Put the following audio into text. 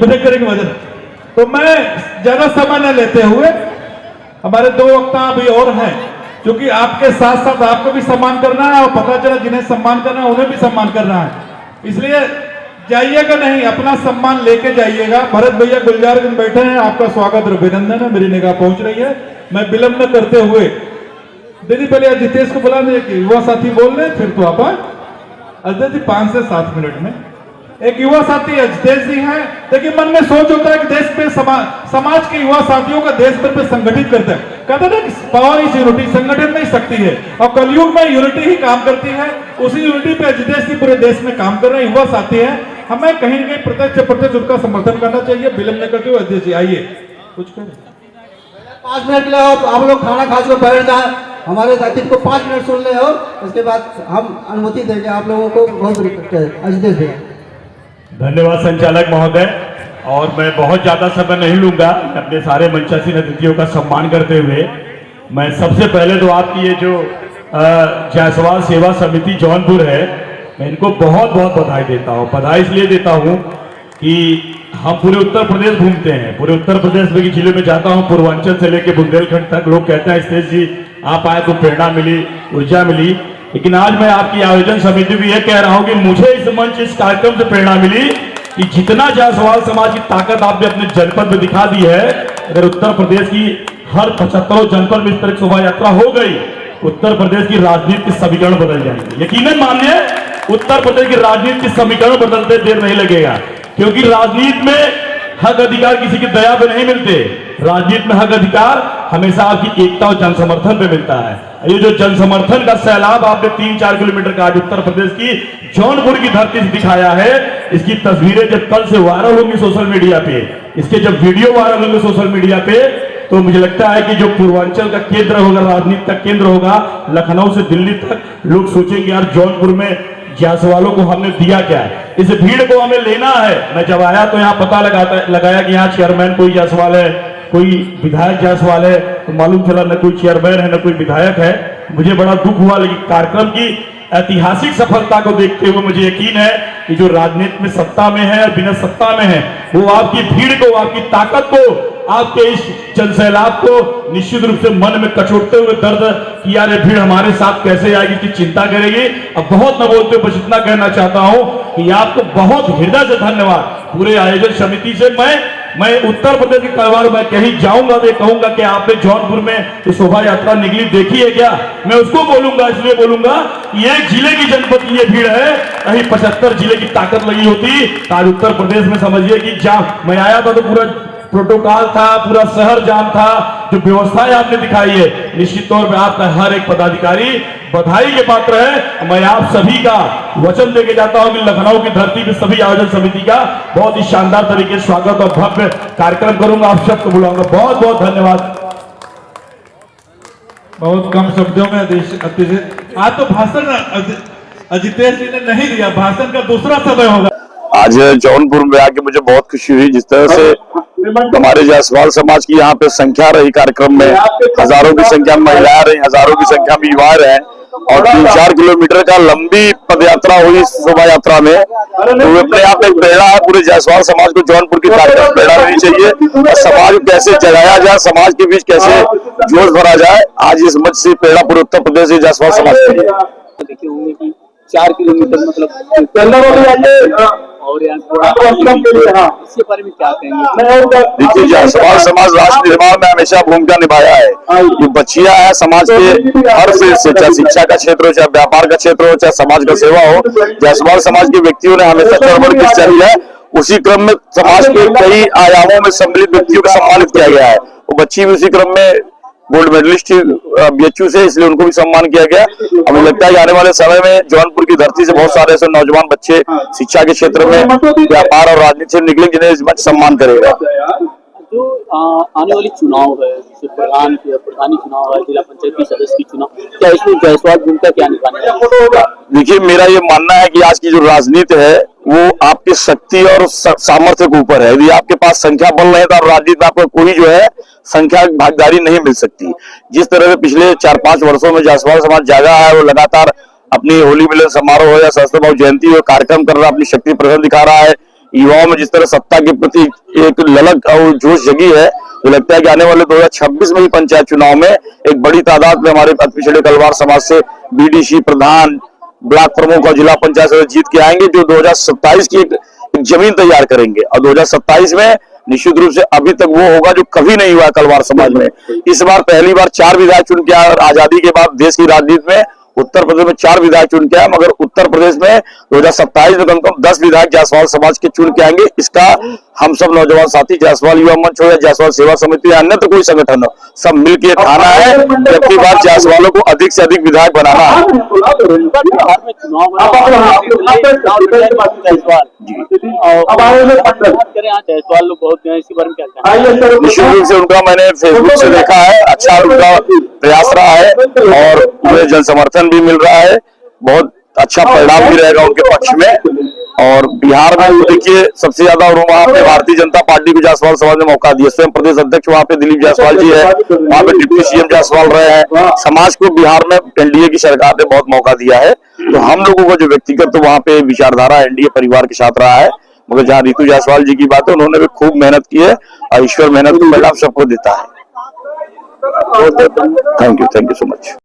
Breaker की वजह। तो मैं ज्यादा समय न लेते हुए, हमारे दो वक्ता अभी और हैं, क्योंकि आपके साथ साथ आपको भी सम्मान करना है और पता चला जिन्हें सम्मान करना है उन्हें भी सम्मान करना है, इसलिए जाइएगा नहीं, अपना सम्मान लेके जाइएगा। भरत भैया गुलजारगंज बैठे हैं, आपका स्वागत और अभिनंदन है, मेरी निगाह पहुंच रही है। मैं विलंब न करते हुए दीदी पहले जितेश को बुला दें कि युवा साथी बोल रहे हैं, फिर तो आप अजय जी 5 से 7 मिनट में। एक युवा साथी अजतेश जी हैं। देखिए मन में सोच होता है कि देश पे समाज के युवा साथियों का देश भर पे संगठित करते हैं। कहते हैं कि पावर इज यूनिटी, संगठन में ही शक्ति है और कलयुग में यूनिटी ही काम करती है। उसी यूनिटी पे अजतेश जी पूरे देश में काम कर रहे हैं, युवा साथी है। हमें कहीं न कहीं प्रत्यक्ष उनका समर्थन करना चाहिए। विलंब न करते हुए अजय जी आइए कुछ करें। 5 मिनट के लिए आप लोग खाना खा के बैठ जाए, हमारे साथी को 5 मिनट सुन ले और उसके बाद हम अनुमति देंगे आप लोगों को। बहुत रिक्वेस्ट है अजतेश भैया। धन्यवाद संचालक महोदय, और मैं बहुत ज्यादा समय नहीं लूंगा। अपने सारे मंचासीन अतिथियों का सम्मान करते हुए मैं सबसे पहले तो आपकी ये जो जायसवाल सेवा समिति जौनपुर है, मैं इनको बहुत बहुत बधाई देता हूँ। बधाई इसलिए देता हूँ कि हम पूरे उत्तर प्रदेश घूमते हैं, पूरे उत्तर प्रदेश में जिले में जाता हूँ, पूर्वांचल से लेकर बुंदेलखंड तक। लोग कहते हैं स्टेज जी आप आए तो प्रेरणा मिली, ऊर्जा मिली, लेकिन आज मैं आपकी आयोजन समिति भी ये कह रहा हूं कि मुझे इस मंच, इस कार्यक्रम से प्रेरणा मिली कि जितना जायसवाल समाज की ताकत आपने अपने जनपद में दिखा दी है, अगर उत्तर प्रदेश की हर 75 जनपद में इस तरह शोभा यात्रा हो गई, उत्तर प्रदेश की राजनीति के समीकरण बदल जाएंगे। यकीनन मानिए उत्तर प्रदेश की राजनीति के समीकरण बदलते देर नहीं लगेगा, क्योंकि राजनीति में हक अधिकार किसी की दया पे नहीं मिलते। राजनीति में हक अधिकार हमेशा आपकी एकता और जन समर्थन पे मिलता है। ये जो जन समर्थन का सैलाब आपने 3-4 किलोमीटर का आज उत्तर प्रदेश की जौनपुर की धरती से दिखाया है, इसकी तस्वीरें जब कल से वायरल होंगी सोशल मीडिया पे, इसके जब वीडियो वायरल होंगे सोशल मीडिया पे, तो मुझे लगता है कि जो पूर्वांचल का केंद्र होगा, राजनीति का केंद्र होगा, लखनऊ से दिल्ली तक, लोग सोचेंगे यार जौनपुर में जायसवालों को हमने दिया क्या है, इस भीड़ को हमें लेना है। मैं जब आया तो यहाँ पता लगाया कि यहाँ चेयरमैन कोई जायसवाल है, कोई विधायक जायसवाल है, तो मालूम चला न कोई चेयरमैन है न कोई विधायक है। मुझे बड़ा दुख हुआ, लेकिन कार्यक्रम की ऐतिहासिक सफलता को देखते हुए मुझे यकीन है कि जो राजनीति में सत्ता में है और बिना सत्ता में है, वो आपकी भीड़ को, आपकी ताकत को, आपके इस जनसैलाब को निश्चित रूप से मन में कचोटते हुए दर्द कि यार ये भीड़ हमारे साथ कैसे आएगी, की चिंता करेगी। अब बहुत न बोलते बस इतना कहना चाहता हूं कि आपको बहुत हृदय से धन्यवाद। पूरे आयोजन समिति से मैं उत्तर प्रदेश के परिवार में कहीं जाऊंगा तो कहूंगा कि आपने जौनपुर में शोभा यात्रा निकली देखी है क्या, मैं उसको बोलूंगा, इसलिए बोलूंगा ये जिले की जनपद की ये भीड़ है, कहीं 75 जिले की ताकत लगी होती तो आज उत्तर प्रदेश में समझिए कि जहां मैं आया था तो पूरा प्रोटोकॉल था, पूरा शहर जाम था। जो व्यवस्थाएं आपने दिखाई है, निश्चित तौर पर आपका हर एक पदाधिकारी बधाई के पात्र है। मैं आप सभी का वचन देके जाता हूं कि लखनऊ की धरती पे सभी आयोजन समिति का बहुत ही शानदार तरीके से स्वागत और भव्य कार्यक्रम करूंगा, आप सबको बुलाऊंगा। बहुत बहुत धन्यवाद। बहुत कम शब्दों में आज तो भाषण अजितेश जी ने नहीं दिया, भाषण का दूसरा समय होगा। आज जौनपुर में आके मुझे बहुत खुशी हुई, जिस तरह से हमारे जायसवाल समाज की यहाँ पे संख्या रही कार्यक्रम में, हजारों की संख्या में महिलाएं रही, हजारों की संख्या में युवा रहे, और 3-4 किलोमीटर का लंबी पदयात्रा हुई शोभा यात्रा में, तो अपने आप एक प्रेरणा है। पूरे जायसवाल समाज को जौनपुर की ताकत प्रेरणा लेनी चाहिए और समाज को कैसे जगाया जाए, समाज के बीच कैसे जोश भरा जाए। आज इस मंच से प्रेरणा पूरे उत्तर प्रदेश से जायसवाल समाज के लिए। देखिए होंगे कि 4 किलोमीटर मतलब और इसके बारे में क्या कहेंगे? देखिए जायसवाल समाज राष्ट्र निर्माण में हमेशा भूमिका निभाया है। ये बच्चियां है समाज के हर फील्ड से, चाहे शिक्षा का क्षेत्र हो, चाहे व्यापार का क्षेत्र हो, चाहे समाज का सेवा हो, जायसवाल समाज के व्यक्तियों ने हमेशा चढ़-बढ़ के चली है। उसी क्रम में समाज के कई आयामों में सम्मिलित व्यक्तियों को सम्मानित किया गया है। वो बच्ची भी उसी क्रम में गोल्ड मेडलिस्ट थी बीएचयू से, इसलिए उनको भी सम्मान किया गया। हमें लगता है कि आने वाले समय में जौनपुर की धरती से बहुत सारे ऐसे नौजवान बच्चे शिक्षा के क्षेत्र में, व्यापार और राजनीति से निकले, जिन्हें इस मंच सम्मान करेगा। जो आने वाली चुनाव है, जैसे प्रधानी चुनाव है, जिला पंचायत की सदस्य की चुनाव, क्या इसमें जायसवाल भूमिका क्या निभाने वाला है? देखिए मेरा ये मानना है कि आज की जो राजनीति है वो आपकी शक्ति और सामर्थ्य के ऊपर है। यदि आपके पास संख्या बल नहीं तो राजनीति में आपको कोई जो है संख्या भागीदारी नहीं मिल सकती। जिस तरह से पिछले 4-5 वर्षों में जायसवाल समाज जागा है, वो लगातार अपनी होली मिलन समारोह हो या सहस्त्र भाव जयंती हो कार्यक्रम कर रहा है, अपनी शक्ति प्रदर्शन दिखा रहा है। युवाओं में जिस तरह सत्ता के प्रति एक ललक और जोश जगी है, तो लगता है कि आने वाले 2026 में भी पंचायत चुनाव में एक बड़ी तादाद में हमारे अति पिछड़े कलवार समाज से बीडीसी प्रधान, ब्लॉक प्रमुख और जिला पंचायत सदस्य जीत के आएंगे, जो 2027 की एक जमीन तैयार करेंगे। और 2027 में निश्चित रूप से अभी तक वो होगा जो कभी नहीं हुआ कलवार समाज में। इस बार पहली बार 4 विधायक चुन के आए, और आजादी के बाद देश की राजनीति में उत्तर प्रदेश में 4 विधायक चुन के आए, मगर उत्तर प्रदेश में 2027 में कम से कम 10 विधायक जायसवाल समाज के चुन के आएंगे। इसका हम सब नौजवान साथी, जायसवाल युवा मंच हो या जायसवाल सेवा समिति या अन्यत्र कोई संगठन हो, सब मिलकर खाना है कि अब की बार जायसवालों को अधिक से अधिक विधायक बनाना है। बिहार में चुनाव करें, यहाँ जायसवाल लोग बहुत हैं, इसी बारे में क्या कहना है? निश्चित रूप से उनका मैंने फेसबुक से देखा है, अच्छा उनका प्रयास रहा है और उन्हें जन समर्थन भी मिल रहा है, बहुत अच्छा परिणाम भी रहेगा उनके पक्ष में। और बिहार में तो देखिए सबसे ज्यादा और वहाँ पे भारतीय जनता पार्टी को जायसवाल समाज ने मौका दिया। स्वयं प्रदेश अध्यक्ष वहाँ पे दिलीप जायसवाल जी है, वहाँ पे डिप्टी सीएम जायसवाल रहे हैं। समाज को बिहार में एनडीए की सरकार ने बहुत मौका दिया है, तो हम लोगों को जो व्यक्तिगत तो वहाँ पे विचारधारा एनडीए परिवार के साथ रहा है। मगर जहाँ रितु जायसवाल जी की बात है, उन्होंने भी खूब मेहनत की है और ईश्वर मेहनत का परिणाम सबको देता है। Thank you so much.